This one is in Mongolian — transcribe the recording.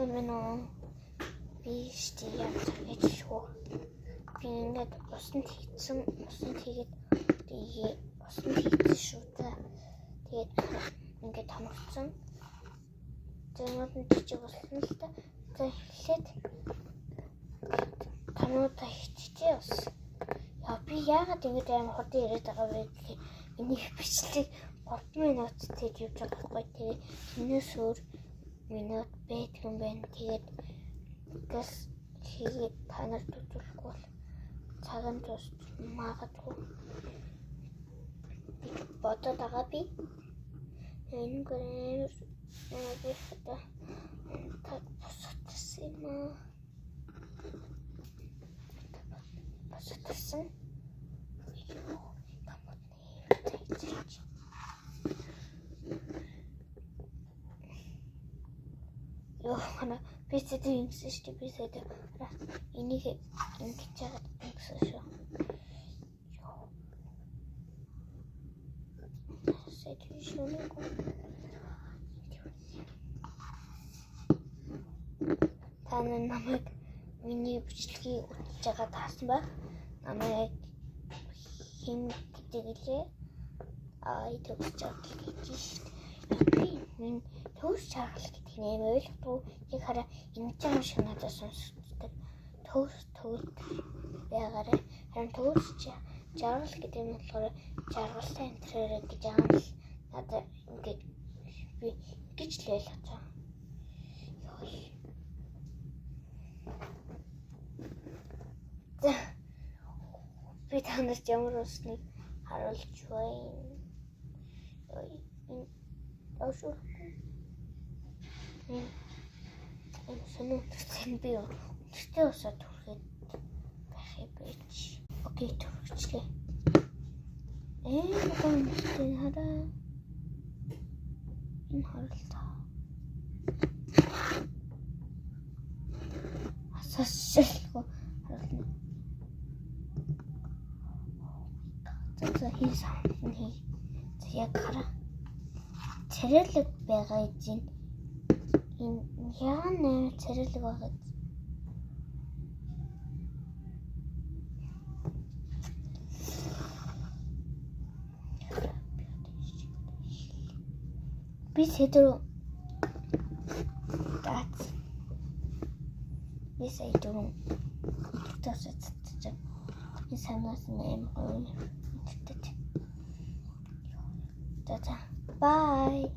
Semeno бишти яаж шүү. Би ингээд усанд хийсэн шүү та. Тэгээд ингээд томорсон. Зэмүүд нь жижиг болсон л та. За эхлээд томоодоо хийчихээ бас. Яа би яагаад ингэж амар хурдан яриад байгаа вэ гэхээр энийг бичлэг 3 минут тэгж явж байгаа байхгүй. Тэгээд энэс өөр минут байдаг юм байна. Тэгээд газ хийгээд та нарт үзүүлэхгүй бол цаг нь тус магадгүй бодоод байгаа би. Энэ гэрээр та босчихсан юм аа. Босчихсан. Хана бисэд ингэсэн шүү дээ. Бисэд энийг ингэж яагаад ингэсэн шүү. Таны намайг миний бичлэгийг үзэж байгаа таасан ба. Намайг хин гэдэг лээ. ಇದು чаклик min toos чаргал гэдэг нь ойлгохгүй. Яг хараа ингэж байгаа шиг надад сонсдог. Toos байгаарэ. Харин toos чаргал гэдэг нь болохоор чаргалтай энтрээр гэж байгаа нь надад ингэж би гэж л ойлгож байгаа. За би танаас ямар усныг харуулж байна. Ашгүй. Энэ сонирхолтой би өчтөө усаа түрхэд байх юм байж. Окей түрхчлээ. Гомдсон хараа. Энэ харалтаа. Асаашгүй харалтаа. За хийсэн. Яг хараа. Царайлаг байгаа чинь энэ яана царайлаг байгаа. Би сэдв дат би сэдв тасцж энэ санаас нэм гоё. Bye.